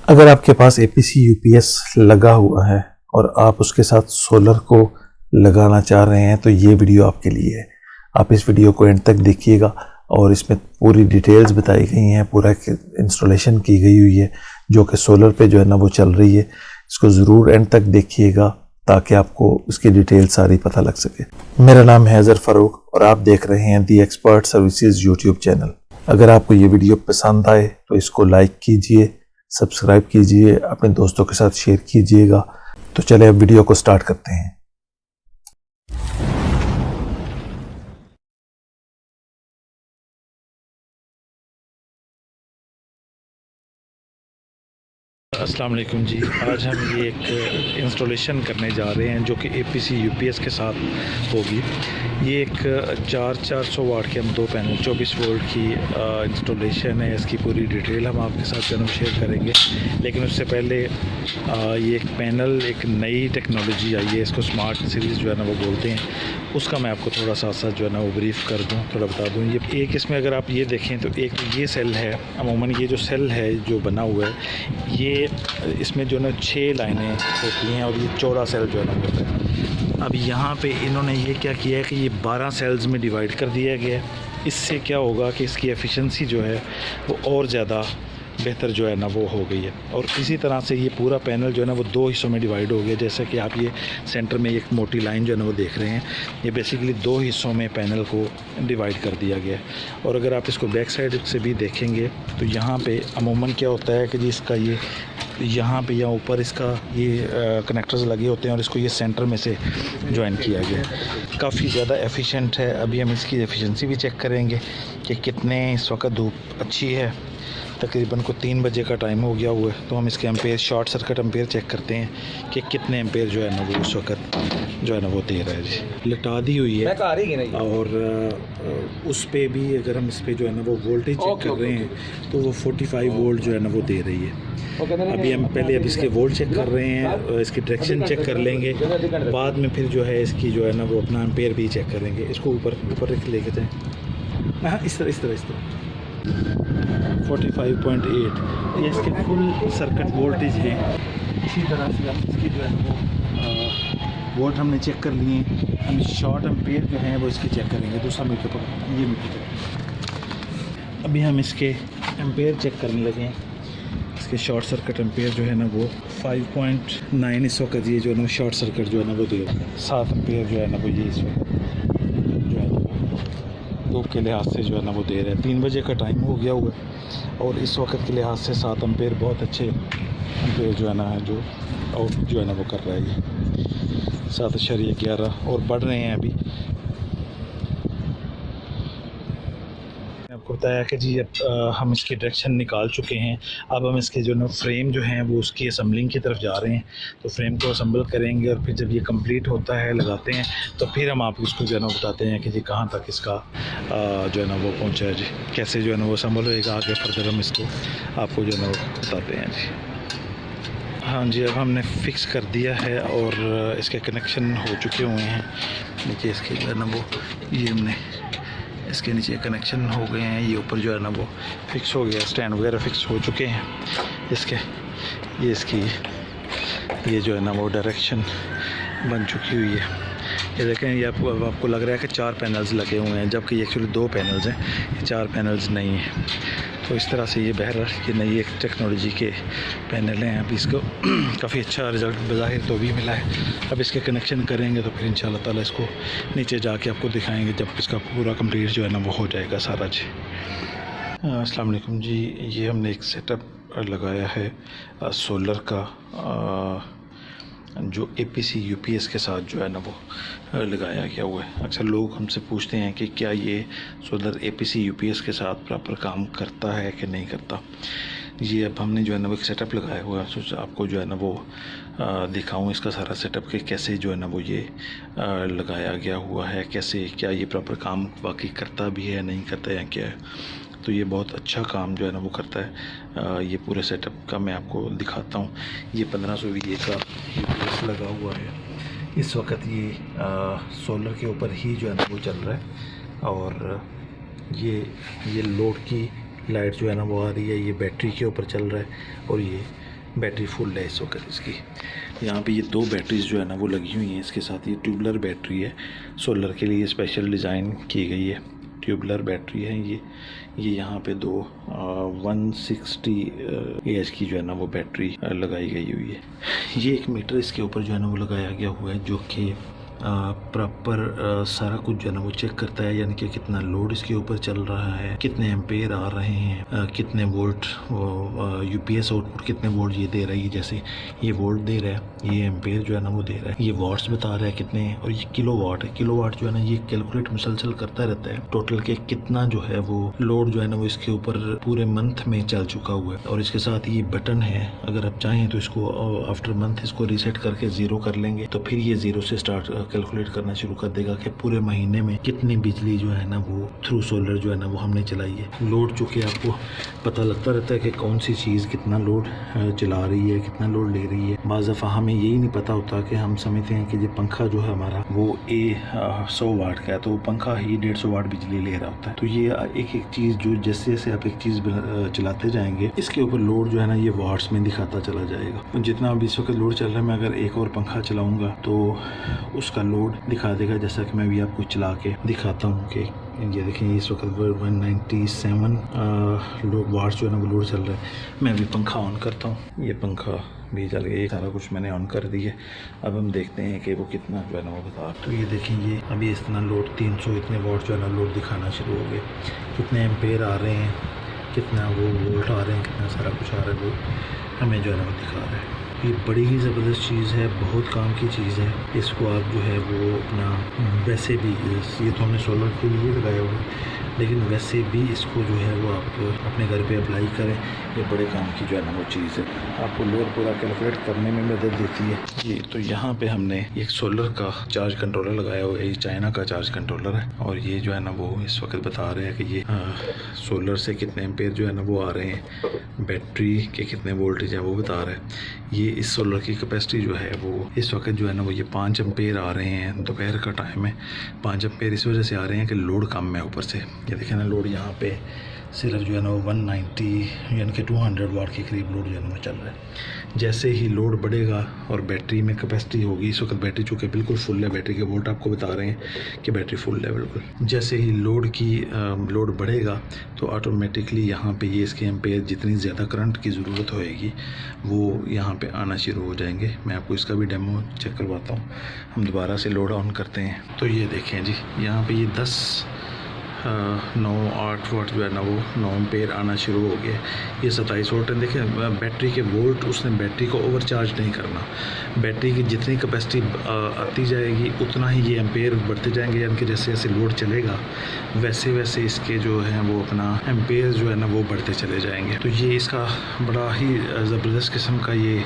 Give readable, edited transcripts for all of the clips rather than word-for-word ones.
अगर आपके पास APC UPS लगा हुआ है और आप उसके साथ सोलर को लगाना चाह रहे हैं तो ये वीडियो आपके लिए है। आप इस वीडियो को एंड तक देखिएगा और इसमें पूरी डिटेल्स बताई गई हैं, पूरा इंस्टॉलेशन की गई हुई है जो कि सोलर पे जो है ना वो चल रही है। इसको ज़रूर एंड तक देखिएगा ताकि आपको उसकी डिटेल सारी पता लग सके। मेरा नाम है अज़हर फ़ारूक और आप देख रहे हैं दी एक्सपर्ट सर्विसेज यूट्यूब चैनल। अगर आपको ये वीडियो पसंद आए तो इसको लाइक कीजिए, सब्सक्राइब कीजिए, अपने दोस्तों के साथ शेयर कीजिएगा। तो चले अब वीडियो को स्टार्ट करते हैं। अस्सलाम वालेकुम जी। आज हम ये एक इंस्टॉलेशन करने जा रहे हैं जो कि APC UPS के साथ होगी। ये एक 400 वाट के हम 2 पैनल 24 वोल्ट की इंस्टॉलेशन है। इसकी पूरी डिटेल हम आपके साथ जो है शेयर करेंगे, लेकिन उससे पहले ये एक पैनल, एक नई टेक्नोलॉजी आई है, इसको स्मार्ट सीरीज़ जो है ना वो बोलते हैं, उसका मैं आपको थोड़ा सा जो है ना वो ब्रीफ़ कर दूँ, थोड़ा बता दूँ। ये एक इसमें अगर आप ये देखें तो एक ये सेल है। अमूमन ये जो सेल है जो बना हुआ है, ये इसमें जो है ना 6 लाइनें होती हैं और ये चौड़ा सेल जो है ना होता है। अब यहाँ पे इन्होंने ये क्या किया है कि ये 12 सेल्स में डिवाइड कर दिया गया है। इससे क्या होगा कि इसकी एफिशिएंसी जो है वो और ज़्यादा बेहतर जो है ना वो हो गई है। और इसी तरह से ये पूरा पैनल जो है ना वो 2 हिस्सों में डिवाइड हो गया। जैसे कि आप ये सेंटर में एक मोटी लाइन जो है ना वो देख रहे हैं, ये बेसिकली 2 हिस्सों में पैनल को डिवाइड कर दिया गया है। और अगर आप इसको बैक साइड से भी देखेंगे तो यहाँ पे अमूमन क्या होता है कि जी इसका ये यहाँ पे या ऊपर इसका ये कनेक्टर्स लगे होते हैं और इसको ये सेंटर में से ज्वाइन किया गया है। काफ़ी ज़्यादा एफिशिएंट है। अभी हम इसकी एफिशिएंसी भी चेक करेंगे कि कितने इस वक्त धूप अच्छी है। तकरीबन को 3 बजे का टाइम हो गया हुआ है, तो हम इसके ampere, short circuit ampere check करते हैं कि कितने एम्पेयर जो है ना वो उस वक्त जो है ना वो दे रहा है। जी लटा दी हुई है और उस पे भी अगर हम इस पे जो है ना वो वोल्टेज चेक कर रहे हैं तो वो 45 वोल्ट जो है ना वो दे रही है। अभी हम पहले अब इसके वोल्ट चेक कर रहे हैं, इसकी डायरेक्शन चेक कर लेंगे, बाद में फिर जो है इसकी जो है ना वो अपना एम्पेयर भी चेक करेंगे। इसको ऊपर लेके जाएँ, हाँ इस तरह 45.8 ये इसके फुल सर्किट वोल्टेज हैं। इसी तरह से हम इसकी जो है वो वोल्ट हमने चेक कर लिए। हम शॉर्ट एम्पेयर जो हैं वो इसकी चेक करेंगे। दूसरा मीटर पर ये मीटर, अभी हम इसके एम्पेयर चेक करने लगे हैं। इसके शॉर्ट सर्किट एम्पेयर जो है ना वो 5.9 इस वक्त ये जो है ना शॉर्ट सर्किट जो है ना वो दे 7 एम्पेयर जो है ना वो ये इस वक्त जो है ना धूप के लिहाज से जो है ना वो दे रहे हैं। 3 बजे का टाइम हो गया हुआ है और इस वक्त के लिहाज से 7 एम्पेयर बहुत अच्छे एम्पेयर जो है ना जो आउट जो है ना वो कर रहा है। ये 7.11 और बढ़ रहे हैं। अभी आपको बताया कि जी अब हम इसकी डायरेक्शन निकाल चुके हैं। अब हम इसके जो ना फ्रेम जो हैं वो उसकी असम्बलिंग की तरफ जा रहे हैं। तो फ्रेम को असम्बल करेंगे और फिर जब ये कंप्लीट होता है, लगाते हैं, तो फिर हम आपको इसको जो है ना बताते हैं कि जी कहाँ तक इसका जो है ना वो पहुँचा है, जी कैसे जो है ना वो असम्बल होएगा। आगे फर्दर हम इसको आपको जो है ना वो बताते हैं। जी हाँ जी, अब हमने फ़िक्स कर दिया है और इसके कनेक्शन हो चुके हुए हैं। देखिए इसके जो है ना वो ये हमने इसके नीचे कनेक्शन हो गए हैं। ये ऊपर जो है ना वो फिक्स हो गया, स्टैंड वगैरह फिक्स हो चुके हैं इसके। ये इसकी ये जो है ना वो डायरेक्शन बन चुकी हुई है। ये देखें, ये आपको लग रहा है कि 4 पैनल्स लगे हुए हैं, जबकि एक्चुअली 2 पैनल्स हैं, ये 4 पैनल्स नहीं हैं। तो इस तरह से ये बहरहाल ये नई एक टेक्नोलॉजी के पैनल हैं। अभी इसको काफ़ी अच्छा रिज़ल्ट बज़ाहिर तो भी मिला है। अब इसके कनेक्शन करेंगे तो फिर इंशाल्लाह ताला इसको नीचे जाके आपको दिखाएंगे जब इसका पूरा कंप्लीट जो है ना वो हो जाएगा सारा। जी अस्सलाम वालेकुम जी। ये हमने एक सेटअप लगाया है सोलर का जो APC UPS के साथ जो है ना वो लगाया गया हुआ है। अक्सर लोग हमसे पूछते हैं कि क्या ये सोलर APC UPS के साथ प्रॉपर काम करता है कि नहीं करता। ये अब हमने जो है ना वो एक सेटअप लगाया हुआ है। सोचा आपको जो है ना वो दिखाऊं इसका सारा सेटअप कि कैसे जो है ना वो ये लगाया गया हुआ है, कैसे क्या ये प्रॉपर काम वाकई करता भी है, नहीं करता है या क्या है। तो ये बहुत अच्छा काम जो है ना वो करता है। ये पूरे सेटअप का मैं आपको दिखाता हूँ। ये 1500 VA का UPS लगा हुआ है इस वक्त। ये सोलर के ऊपर ही जो है ना वो चल रहा है और ये लोड की लाइट जो है ना वो आ रही है, ये बैटरी के ऊपर चल रहा है और ये बैटरी फुल है इस वक्त इसकी। यहाँ पे ये 2 बैटरीज जो है ना वो लगी हुई हैं इसके साथ। ये ट्यूबलर बैटरी है, सोलर के लिए स्पेशल डिज़ाइन की गई है। ट्यूबलर बैटरी है ये यहाँ पे 2 160 AH की जो है ना वो बैटरी लगाई गई हुई है। ये एक मीटर इसके ऊपर जो है ना वो लगाया गया हुआ है, जो कि प्रॉपर सारा कुछ जो है ना वो चेक करता है, यानी कि कितना लोड इसके ऊपर चल रहा है, कितने एम्पेयर आ रहे हैं, कितने वोल्ट यूपीएस आउटपुट कितने वोल्ट ये दे रहा है। जैसे ये वोल्ट दे रहा है, ये एम्पेयर जो है ना वो दे रहा है, ये वाट्स बता रहा है कितने, और ये किलोवाट है। किलोवाट जो है ना ये कैलकुलेट मुसलसल करता रहता है टोटल के कितना जो है वो लोड जो है ना वो इसके ऊपर पूरे मंथ में चल चुका हुआ है। और इसके साथ ये बटन है, अगर आप चाहें तो इसको आफ्टर मंथ इसको रीसेट करके 0 कर लेंगे तो फिर ये 0 से स्टार्ट कैलकुलेट करना शुरू कर देगा कि पूरे महीने में कितनी बिजली जो है ना वो थ्रू सोलर जो है ना वो हमने चलाई है। लोड चूँकि आपको पता लगता रहता है कि कौन सी चीज़ कितना लोड चला रही है, कितना लोड ले रही है। बाज़ दफ़ा हमें यही नहीं पता होता कि हम समझते हैं कि ये पंखा जो है हमारा वो 100 वाट का है, तो पंखा ही 150 वाट बिजली ले रहा होता है। तो ये एक एक चीज़ जो जैसे जैसे आप एक चीज़ चलाते जाएंगे इसके ऊपर लोड जो है ना ये वाट्स में दिखाता चला जाएगा। जितना अभी इस वक्त लोड चल रहा है, मैं अगर एक और पंखा चलाऊँगा तो उसका लोड दिखा देगा, जैसा कि मैं भी आपको चला के दिखाता हूँ कि ये देखें इस वक्त 197 वाट्स जो है ना वो लोड चल रहा है। मैं अभी पंखा ऑन करता हूँ, ये पंखा भी चल गया, ये सारा कुछ मैंने ऑन कर दिया। अब हम देखते हैं कि वो कितना जो है ना वो बता। तो ये देखें ये अभी इतना लोड 300 इतने वाट जो है ना लोड दिखाना शुरू हो गए। कितने एम्पेयर आ रहे हैं, कितना वो वोल्ट आ रहे हैं, कितना सारा कुछ आ रहा है वो हमें जो है ना वो दिखा रहा है। ये बड़ी ही ज़बरदस्त चीज़ है, बहुत काम की चीज़ है। इसको आप जो है वो अपना वैसे भी, ये तो हमने सोलर के लिए लगाया हुआ है, लेकिन वैसे भी इसको जो है वो आप अपने घर पे अप्लाई करें, ये बड़े काम की जो है ना वो चीज़ है। आपको लोड पूरा कैलकुलेट करने में मदद देती है ये। तो यहाँ पे हमने एक सोलर का चार्ज कंट्रोलर लगाया हुआ है, ये चाइना का चार्ज कंट्रोलर है। और ये जो है ना वो इस वक्त बता रहे हैं कि ये सोलर से कितने एम्पेयर जो है ना वो आ रहे हैं, बैटरी के कितने वोल्टेज है वो बता रहा है। ये इस सोलर की कैपेसिटी जो है वो इस वक्त जो है ना वो ये 5 एम्पेयर आ रहे हैं। दोपहर का टाइम है, 5 एम्पेयर इस वजह से आ रहे हैं कि लोड कम है ऊपर से। ये देखें ना लोड यहाँ पे सिर्फ जो है ना वो 190 यानी कि 200 वाट के करीब लोड जो है ना वो चल रहा है। जैसे ही लोड बढ़ेगा और बैटरी में कैपेसिटी होगी, इस वक्त बैटरी चूँकि बिल्कुल फुल है, बैटरी के वोल्ट आपको बता रहे हैं कि बैटरी फुल है बिल्कुल। जैसे ही लोड बढ़ेगा तो ऑटोमेटिकली यहाँ पे ये इसके एम्पेयर जितनी ज़्यादा करंट की ज़रूरत होएगी वो यहाँ पे आना शुरू हो जाएंगे। मैं आपको इसका भी डेमो चेक करवाता हूँ। हम दोबारा से लोड ऑन करते हैं तो ये देखें जी, यहाँ पे ये 9-8 वाट जो है ना वो 9 एम्पेयर आना शुरू हो गया। ये 27 वोल्ट है। देखें बैटरी के वोल्ट, उसने बैटरी को ओवरचार्ज नहीं करना। बैटरी की जितनी कैपेसिटी आती जाएगी उतना ही ये एम्पेयर बढ़ते जाएंगे, यानी कि जैसे जैसे लोड चलेगा वैसे वैसे इसके जो हैं वो अपना एम्पेयर जो है ना वो बढ़ते चले जाएंगे। तो ये इसका बड़ा ही ज़बरदस्त किस्म का ये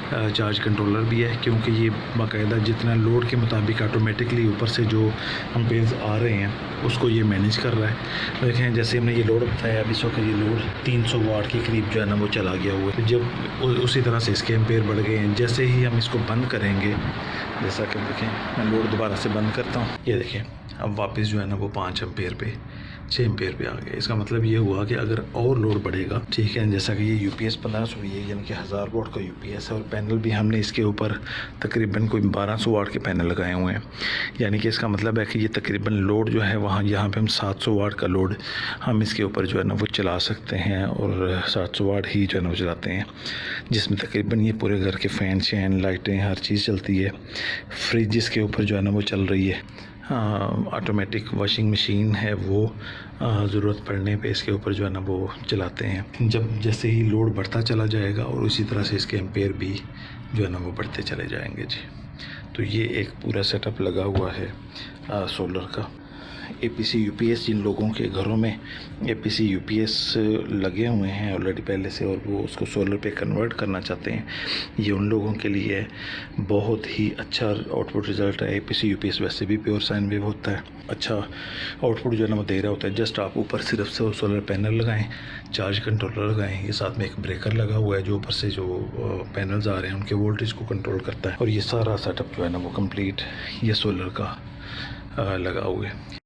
चार्ज कंट्रोलर भी है, क्योंकि ये बाकायदा जितना लोड के मुताबिक ऑटोमेटिकली ऊपर से जो एम्पेयर्स आ रहे हैं उसको ये मैनेज कर रहा है। देखें जैसे हमने ये लोड बताया, अभी सो ये लोड 300 वाट के करीब जो है ना वो चला गया हुआ है। जब उसी तरह से इसके एम्पेयर बढ़ गए हैं। जैसे ही हम इसको बंद करेंगे, जैसा कि देखें मैं लोड दोबारा से बंद करता हूँ, ये देखें अब वापस जो है ना वो 5 एम्पेयर पे 6 एम्पेयर पे आ गया। इसका मतलब ये हुआ कि अगर और लोड बढ़ेगा, ठीक है, जैसा कि ये यूपीएस 1500 है, यानी कि 1000 वाट का यूपीएस है, और पैनल भी हमने इसके ऊपर तकरीबन कोई 1200 वाट के पैनल लगाए हुए हैं। यानी कि इसका मतलब है कि ये तकरीबन लोड जो है वहाँ यहाँ पे हम 700 वाट का लोड हम इसके ऊपर जो है ना वो चला सकते हैं, और 700 वाट ही जो है ना वो चलाते हैं, जिसमें तकरीबन ये पूरे घर के फ़ैन शैन लाइटें हर चीज़ चलती है। फ्रिज इसके ऊपर जो है ना वो चल रही है। ऑटोमेटिक वॉशिंग मशीन है वो ज़रूरत पड़ने पे इसके ऊपर जो है ना वो चलाते हैं। जब जैसे ही लोड बढ़ता चला जाएगा और उसी तरह से इसके एम्पेयर भी जो है ना वो बढ़ते चले जाएंगे जी। तो ये एक पूरा सेटअप लगा हुआ है सोलर का। एपीसी यूपीएस जिन लोगों के घरों में एपीसी यूपीएस लगे हुए हैं ऑलरेडी पहले से, और वो उसको सोलर पे कन्वर्ट करना चाहते हैं, ये उन लोगों के लिए बहुत ही अच्छा आउटपुट रिज़ल्ट है। एपीसी यूपीएस वैसे भी प्योर साइन वेव होता है, अच्छा आउटपुट जो है ना वो दे रहा होता है। जस्ट आप ऊपर सिर्फ से सोलर पैनल लगाएं, चार्ज कंट्रोलर लगाएं, ये साथ में एक ब्रेकर लगा हुआ है जो ऊपर से जो पैनल्स आ रहे हैं उनके वोल्टेज को कंट्रोल करता है। और ये सारा सेटअप जो है ना वो कंप्लीट ये सोलर का लगा हुआ है।